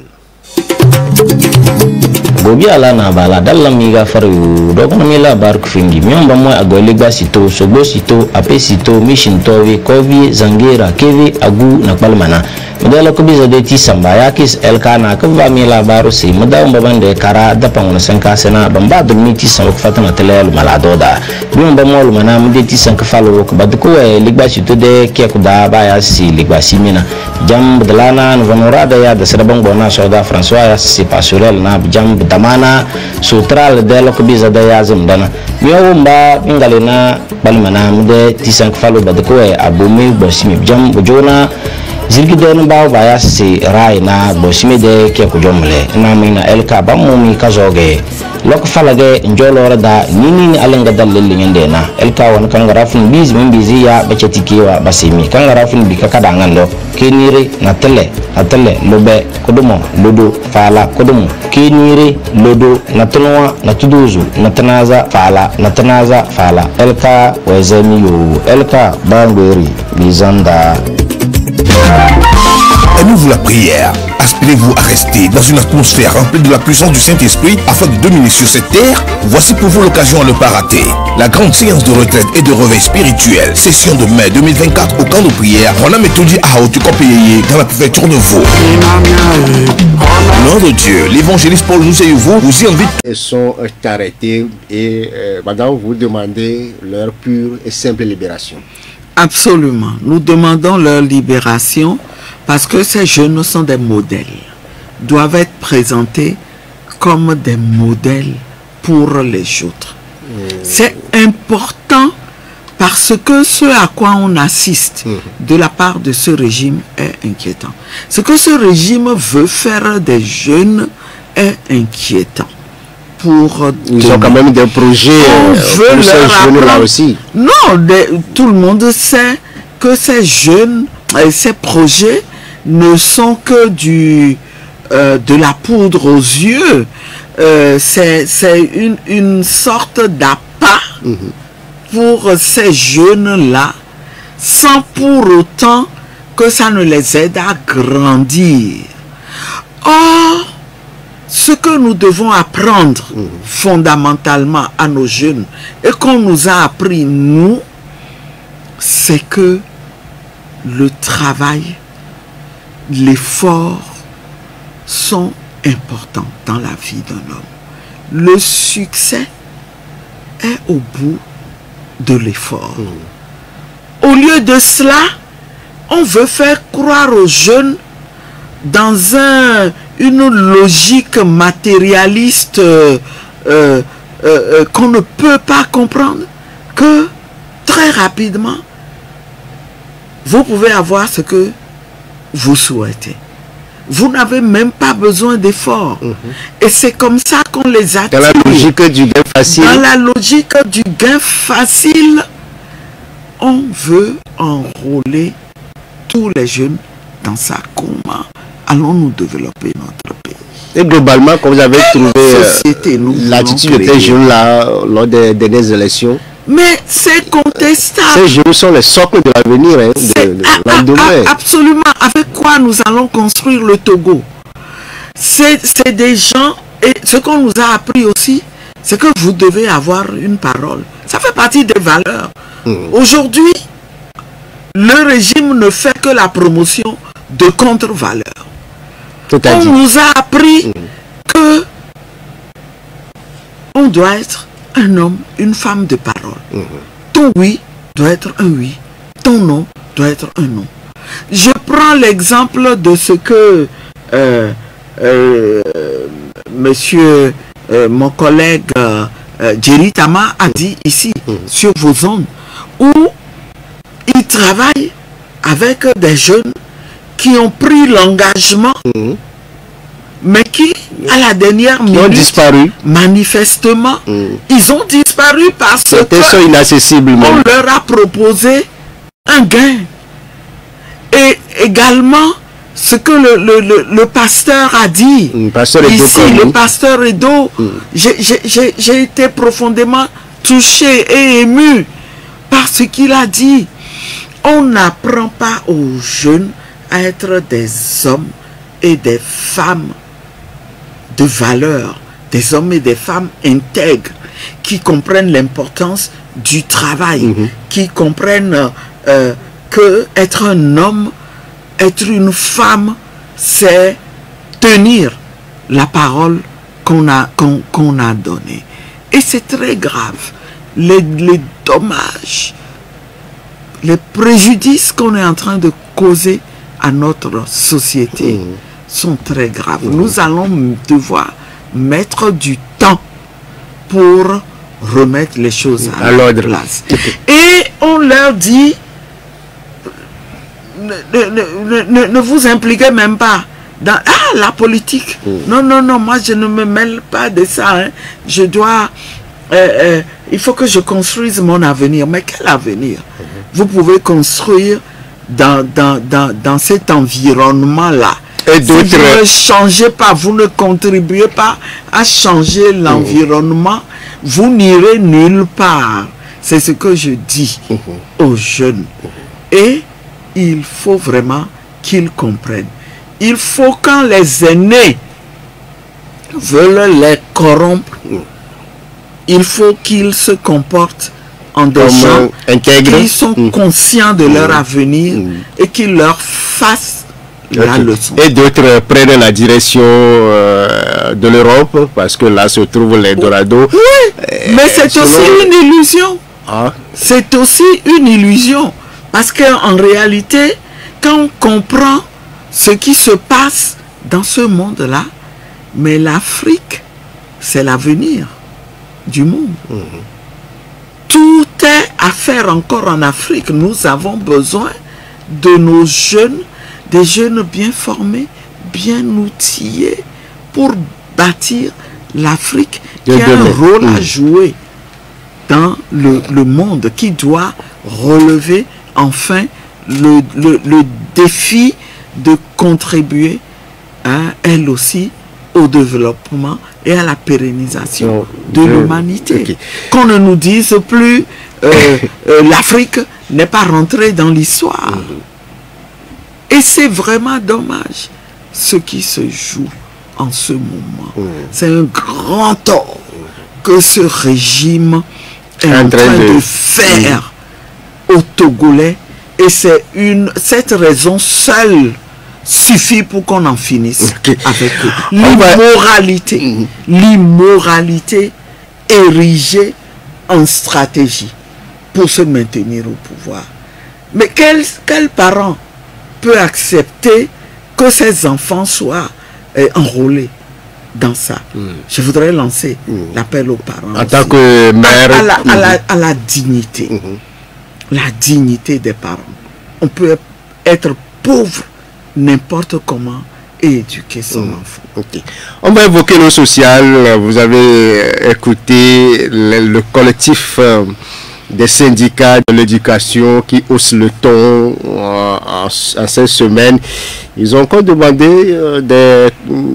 Gobi ala na bala dalla miga faru do kono mi labar ku fingi myomba mo agole gba sito sobo sito ape sito mission towi kovi zangira kevi agu na palmana modelo ko bizo de ti samba yakis elkana ko ba mi labaru si modaw mbabande kara da pangono sanka sena bamba do mi ti sanko fatana telel maladoda myomba mo mana mde ti sanka falo ko badko e ligba sito de ke ko da ba ya si ligba simina jam budlana no vanurada ya da serabang bona soda François ya si pasurel na jam damana sutral de lo ko biza da yazim dana myomba ingalina balmana mde ti sanka falo badko e abumi bosimi jam bujona zirgi de no bawo baya si rai na bosimi de ke ko jomle na mina elka bamumi kazoge lok falage njolo da nini alenga dalle ngende na elka won kan garafin biz min bizi ya bacetikewa basimi kan garafin bi kakada ngando kenire na tele lobe kodumo lodo fala kodumo kenire lodo na tonwa na tuduzu na tanaza fala elka wezemi yo elka bangweri bizanda. Elle ouvre la prière. Aspirez-vous à rester dans une atmosphère remplie de la puissance du Saint-Esprit afin de dominer sur cette terre? Voici pour vous l'occasion à ne pas rater. La grande séance de retraite et de réveil spirituel, session de mai 2024 au camp de prière, Rona Metodi à Haute-Copéyé dans la préfecture de Vaud. Nom de Dieu, l'évangéliste Paul Nousseyevo vous y invite. Elles sont arrêtées et madame, vous demandez leur pure et simple libération. Absolument. Nous demandons leur libération parce que ces jeunes sont des modèles, doivent être présentés comme des modèles pour les autres. C'est important parce que ce à quoi on assiste de la part de ce régime est inquiétant. Ce que ce régime veut faire des jeunes est inquiétant. Ils ont quand même des projets pour ces jeunes-là aussi. Non, tout le monde sait que ces jeunes, ces projets ne sont que de la poudre aux yeux. C'est une sorte d'appât pour ces jeunes-là, sans pour autant que ça ne les aide à grandir. Or, ce que nous devons apprendre fondamentalement à nos jeunes et qu'on nous a appris, nous, c'est que le travail, l'effort sont importants dans la vie d'un homme. Le succès est au bout de l'effort. Au lieu de cela, on veut faire croire aux jeunes dans une logique matérialiste qu'on ne peut pas comprendre, que très rapidement, vous pouvez avoir ce que vous souhaitez. Vous n'avez même pas besoin d'efforts. Et c'est comme ça qu'on les attire. Dans la logique du gain facile. Dans la logique du gain facile, on veut enrôler tous les jeunes dans sa coma. Allons-nous développer notre pays. Et globalement, comme vous avez trouvé l'attitude de ces jeunes-là lors des dernières élections, mais c'est contestable. Ces jeunes sont les socles de l'avenir, absolument. Avec quoi nous allons construire le Togo? C'est des gens, et ce qu'on nous a appris aussi, c'est que vous devez avoir une parole. Ça fait partie des valeurs. Aujourd'hui, le régime ne fait que la promotion de contre-valeurs. On nous a appris que on doit être un homme, une femme de parole. Ton oui doit être un oui, ton non doit être un non. Je prends l'exemple de ce que monsieur, mon collègue Jerry Tama a dit ici, sur vos ondes, où il travaille avec des jeunes qui ont pris l'engagement, mais qui, à la dernière minute, ont disparu. Manifestement, ils ont disparu parce Certains sont inaccessibles. on leur a proposé un gain. Et également, ce que le pasteur a dit, ici, le pasteur Edo, j'ai été profondément touché et ému par ce qu'il a dit. On n'apprend pas aux jeunes à être des hommes et des femmes de valeur, des hommes et des femmes intègres, qui comprennent l'importance du travail, qui comprennent que être un homme, être une femme, c'est tenir la parole qu'on a donnée. Et c'est très grave. Les dommages, les préjudices qu'on est en train de causer à notre société sont très graves. Nous allons devoir mettre du temps pour remettre les choses à l'ordre. Et on leur dit, ne vous impliquez même pas dans la politique. Non, non, non, moi je ne me mêle pas de ça. Hein. Je dois... il faut que je construise mon avenir. Mais quel avenir? Vous pouvez construire dans cet environnement-là. Et si vous ne changez pas, vous ne contribuez pas à changer l'environnement, vous n'irez nulle part. C'est ce que je dis aux jeunes. Et il faut vraiment qu'ils comprennent. Il faut, quand les aînés veulent les corrompre, il faut qu'ils se comportent en des gens qui sont conscients de leur avenir et qu'ils leur fassent la leçon. Et d'autres prennent la direction de l'Europe, parce que là se trouve l'Eldorado. Oui, mais c'est aussi une illusion. C'est aussi une illusion. Parce qu'en réalité, quand on comprend ce qui se passe dans ce monde-là, mais l'Afrique, c'est l'avenir du monde. Tout est à faire encore en Afrique. Nous avons besoin de nos jeunes, des jeunes bien formés, bien outillés, pour bâtir l'Afrique qui a un rôle à jouer dans le monde, qui doit relever enfin le défi de contribuer, elle aussi, au développement et à la pérennisation de l'humanité. Qu'on ne nous dise plus l'Afrique n'est pas rentrée dans l'histoire. Et c'est vraiment dommage ce qui se joue en ce moment. C'est un grand tort que ce régime est en train de faire aux Togolais, et c'est cette raison seule suffit pour qu'on en finisse avec eux. L'immoralité érigée en stratégie pour se maintenir au pouvoir. Mais quel parent peut accepter que ses enfants soient enrôlés dans ça? Je voudrais lancer l'appel aux parents en tant que mère, à la dignité. La dignité des parents. On peut être pauvre n'importe comment et éduquer son enfant. On va évoquer le social. Vous avez écouté le collectif des syndicats de l'éducation qui haussent le ton en cette semaine. Ils ont encore demandé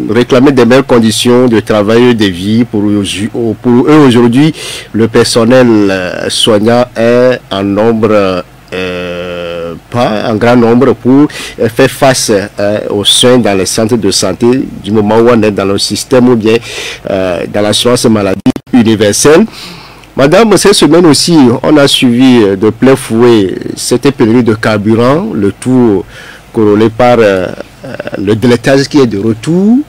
réclamer des meilleures conditions de travail et de vie. Pour eux aujourd'hui, le personnel soignant est en nombre, pas en grand nombre, pour faire face aux soins dans les centres de santé du moment où on est dans le système ou bien dans l'assurance maladie universelle. Madame, cette semaine aussi, on a suivi de plein fouet cette pénurie de carburant, le tout couronné par le délétage qui est de retour,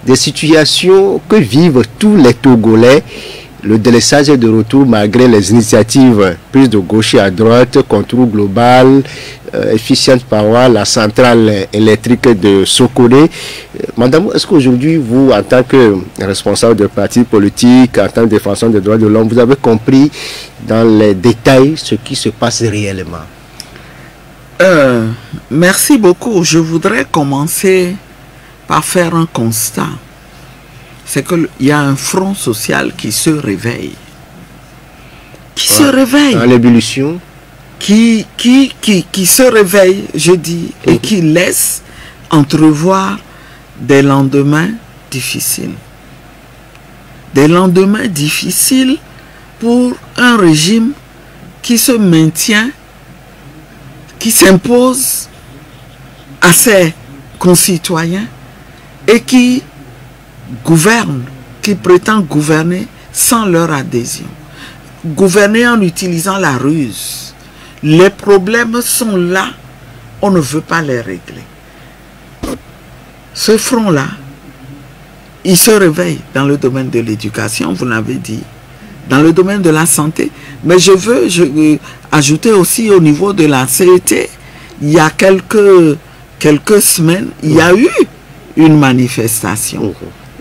des situations que vivent tous les Togolais. Le délaissage est de retour malgré les initiatives prises de gauche et à droite, contrôle global, efficiente power, la centrale électrique de Sokone. Madame, est-ce qu'aujourd'hui, vous, en tant que responsable de parti politique, en tant que défenseur des droits de l'homme, vous avez compris dans les détails ce qui se passe réellement? Merci beaucoup. Je voudrais commencer par faire un constat. C'est qu'il y a un front social qui se réveille. Qui se réveille. À l'ébullition. Qui se réveille, je dis, et qui laisse entrevoir des lendemains difficiles. Des lendemains difficiles pour un régime qui se maintient, qui s'impose à ses concitoyens et qui gouverne, qui prétend gouverner sans leur adhésion. Gouverner en utilisant la ruse. Les problèmes sont là, on ne veut pas les régler. Ce front-là, il se réveille dans le domaine de l'éducation, vous l'avez dit, dans le domaine de la santé. Mais je veux ajouter aussi au niveau de la CET, il y a quelques semaines, il y a eu une manifestation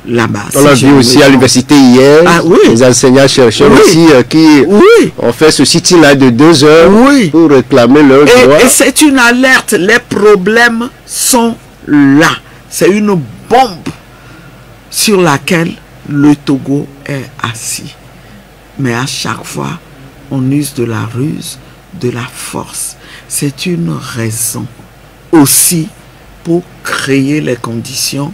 là-bas. On l'a vu aussi à l'université hier, les enseignants-chercheurs aussi qui ont fait ce sit-in-là de 2 heures pour réclamer leurs droits. Et c'est une alerte, les problèmes sont là. C'est une bombe sur laquelle le Togo est assis. Mais à chaque fois, on use de la ruse, de la force. C'est une raison aussi pour créer les conditions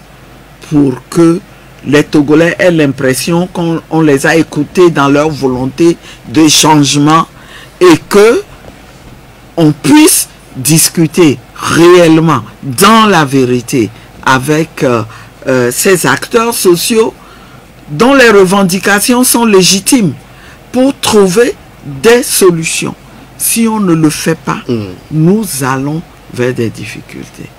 pour que les Togolais aient l'impression qu'on les a écoutés dans leur volonté de changement et que on puisse discuter réellement dans la vérité avec ces acteurs sociaux dont les revendications sont légitimes pour trouver des solutions. Si on ne le fait pas, nous allons vers des difficultés.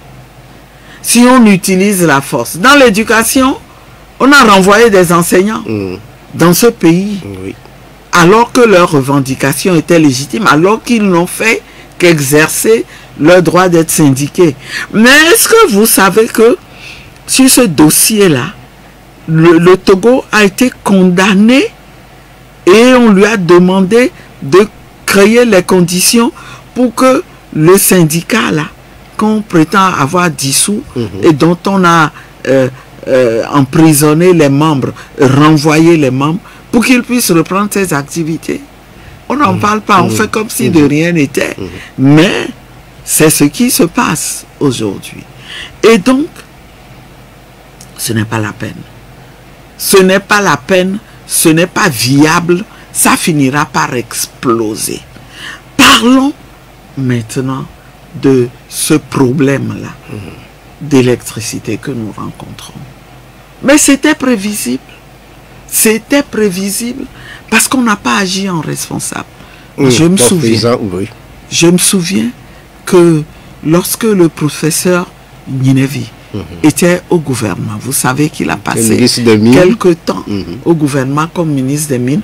Si on utilise la force. Dans l'éducation, on a renvoyé des enseignants dans ce pays, alors que leurs revendications étaient légitimes, alors qu'ils n'ont fait qu'exercer leur droit d'être syndiqués. Mais est-ce que vous savez que sur ce dossier-là, le Togo a été condamné et on lui a demandé de créer les conditions pour que le syndicat là, qu'on prétend avoir dissous et dont on a emprisonné les membres, renvoyé les membres, pour qu'ils puissent reprendre ses activités. On n'en parle pas, on fait comme si de rien n'était. Mais c'est ce qui se passe aujourd'hui. Et donc, ce n'est pas la peine. Ce n'est pas la peine, ce n'est pas viable, ça finira par exploser. Parlons maintenant de ce problème-là d'électricité que nous rencontrons. Mais c'était prévisible. C'était prévisible parce qu'on n'a pas agi en responsable. Je me souviens que lorsque le professeur Ninevi était au gouvernement, vous savez qu'il a passé quelque temps au gouvernement comme ministre des Mines,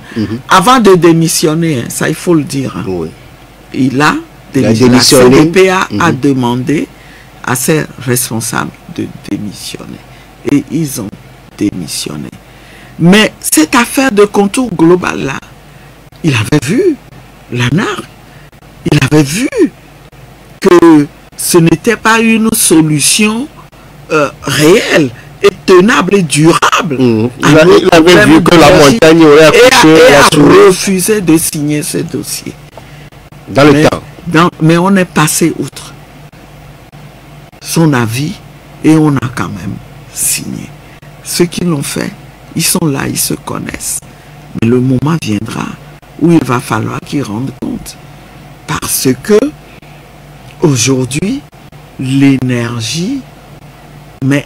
avant de démissionner, ça il faut le dire. Il a démissionné. La CDPA a demandé à ses responsables de démissionner. Et ils ont démissionné. Mais cette affaire de contour global là, il avait vu l'ANAR, il avait vu que ce n'était pas une solution réelle et tenable et durable. Il avait vu que la montagne aurait accouché et a refusé de signer ce dossier. Dans le temps. Mais on est passé outre son avis et on a quand même signé. Ceux qui l'ont fait, ils sont là, ils se connaissent. Mais le moment viendra où il va falloir qu'ils rendent compte. Parce que aujourd'hui, l'énergie, mais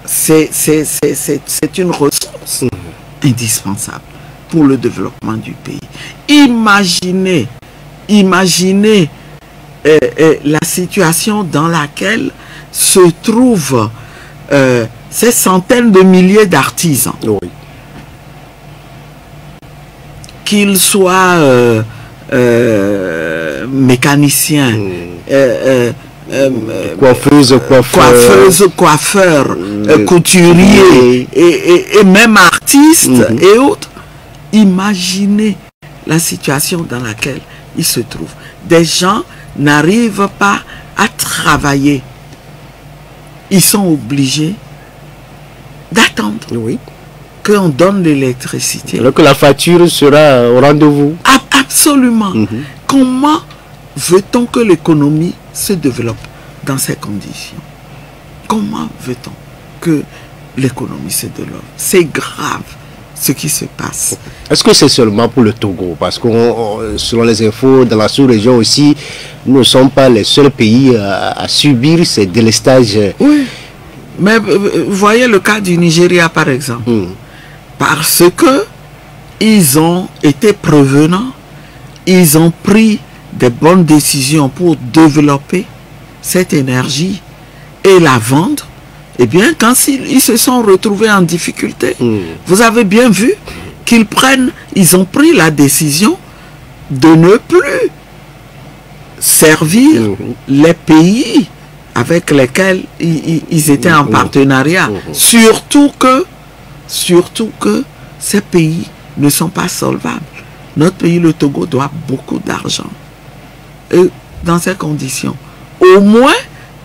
c'est une ressource indispensable pour le développement du pays. Imaginez la situation dans laquelle se trouvent ces centaines de milliers d'artisans. Qu'ils soient mécaniciens, coiffeurs, couturiers et même artistes et autres. Imaginez la situation dans laquelle ils se trouvent. Des gens n'arrivent pas à travailler, ils sont obligés d'attendre qu'on donne l'électricité. Alors que la facture sera au rendez-vous. Absolument. Comment veut-on que l'économie se développe dans ces conditions? Comment veut-on que l'économie se développe? C'est grave ce qui se passe. Est-ce que c'est seulement pour le Togo? Parce que selon les infos, dans la sous-région aussi, nous ne sommes pas les seuls pays à subir ces délestages. Oui, mais vous voyez le cas du Nigeria par exemple. Parce que ils ont été prévenants, ils ont pris des bonnes décisions pour développer cette énergie et la vendre. Eh bien, quand ils se sont retrouvés en difficulté, vous avez bien vu ils ont pris la décision de ne plus servir les pays avec lesquels ils étaient en partenariat. Surtout que ces pays ne sont pas solvables. Notre pays, le Togo, doit beaucoup d'argent. Et dans ces conditions, au moins,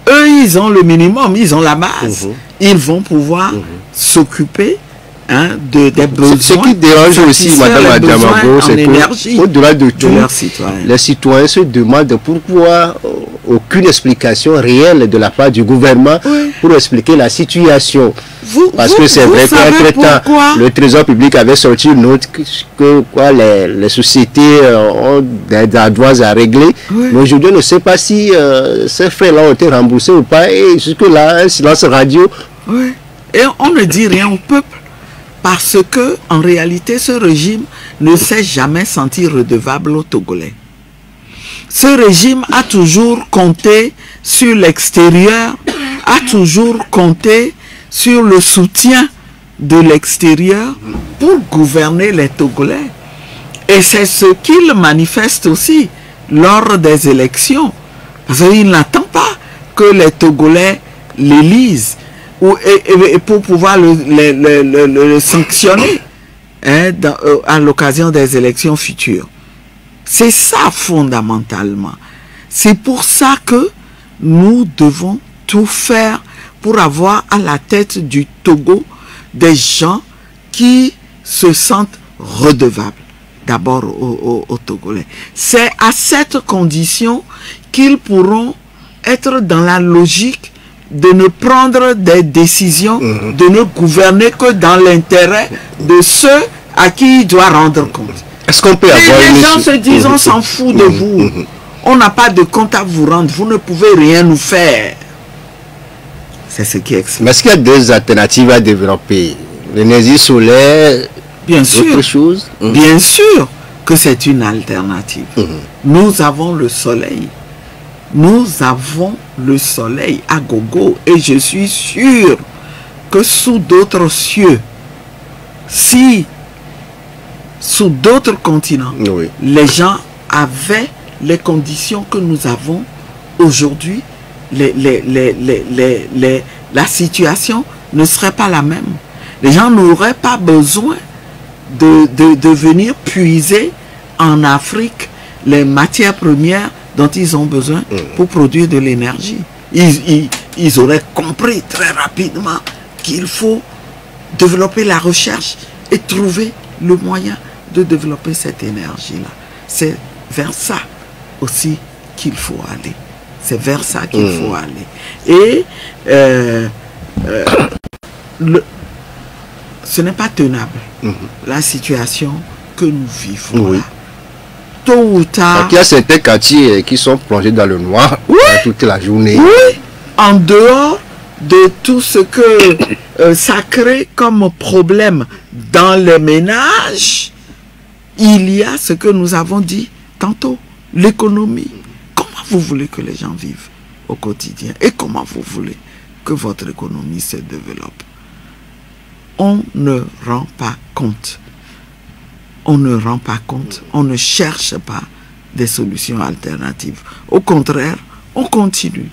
eux, ils ont le minimum, ils ont la base. Ils vont pouvoir s'occuper des besoins. Ce qui dérange aussi, Madame Adjamagbo, c'est qu'au-delà de tout, les citoyens se demandent pourquoi aucune explication réelle de la part du gouvernement pour expliquer la situation. Parce que c'est vrai qu'entre-temps, le Trésor public avait sorti une note que les sociétés ont des ardoises à régler. Mais aujourd'hui, on ne sait pas si ces frais-là ont été remboursés ou pas. Et jusque-là, un silence radio. Et on ne dit rien au peuple. Parce que, en réalité, ce régime ne s'est jamais senti redevable aux Togolais. Ce régime a toujours compté sur l'extérieur, a toujours compté sur le soutien de l'extérieur pour gouverner les Togolais. Et c'est ce qu'il manifeste aussi lors des élections. Parce qu'il n'attend pas que les Togolais l'élisent et pour pouvoir le sanctionner à l'occasion des élections futures. C'est ça fondamentalement. C'est pour ça que nous devons tout faire pour avoir à la tête du Togo des gens qui se sentent redevables d'abord aux Togolais. C'est à cette condition qu'ils pourront être dans la logique de ne prendre des décisions, de ne gouverner que dans l'intérêt de ceux à qui il doit rendre compte. Est-ce qu'on peut avoir les gens se disent, on s'en fout de vous. On n'a pas de compte à vous rendre. Vous ne pouvez rien nous faire. C'est ce qui explique. Mais est-ce qu'il y a des alternatives à développer? L'énergie solaire, bien sûr, autre chose? Bien sûr que c'est une alternative. Nous avons le soleil. Nous avons le soleil à gogo. Et je suis sûr que sous d'autres cieux, si sous d'autres continents, les gens avaient les conditions que nous avons aujourd'hui, la situation ne serait pas la même. Les gens n'auraient pas besoin de venir puiser en Afrique les matières premières dont ils ont besoin pour produire de l'énergie. Ils auraient compris très rapidement qu'il faut développer la recherche et trouver le moyen de développer cette énergie-là. C'est vers ça aussi qu'il faut aller. C'est vers ça qu'il faut aller. Et ce n'est pas tenable, la situation que nous vivons là. Tôt ou tard... Il y a certains quartiers qui sont plongés dans le noir toute la journée. Oui, en dehors de tout ce que ça crée comme problème dans les ménages, il y a ce que nous avons dit tantôt, l'économie. Comment vous voulez que les gens vivent au quotidien? Et comment vous voulez que votre économie se développe? On ne rend pas compte. On ne rend pas compte. On ne cherche pas des solutions alternatives. Au contraire, on continue.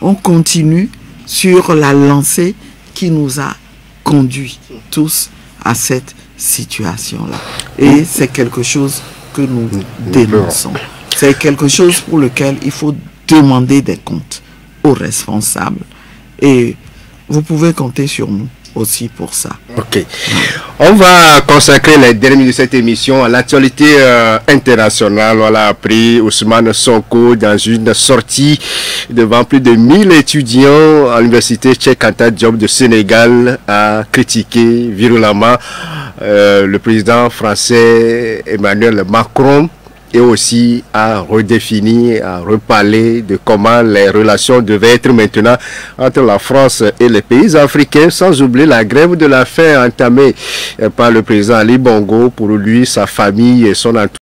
On continue sur la lancée qui nous a conduits tous à cette situation-là. Et c'est quelque chose que nous dénonçons. C'est quelque chose pour lequel il faut demander des comptes aux responsables. Et vous pouvez compter sur nous aussi pour ça. Ok. On va consacrer les derniers minutes de cette émission à l'actualité internationale. On l'a appris, Ousmane Sonko, dans une sortie devant plus de 1000 étudiants à l'université Cheikh Anta Diop de Sénégal, a critiqué virulemment le président français Emmanuel Macron, et aussi à redéfinir, à reparler de comment les relations devaient être maintenant entre la France et les pays africains, sans oublier la grève de la faim entamée par le président Ali Bongo, pour lui, sa famille et son entourage.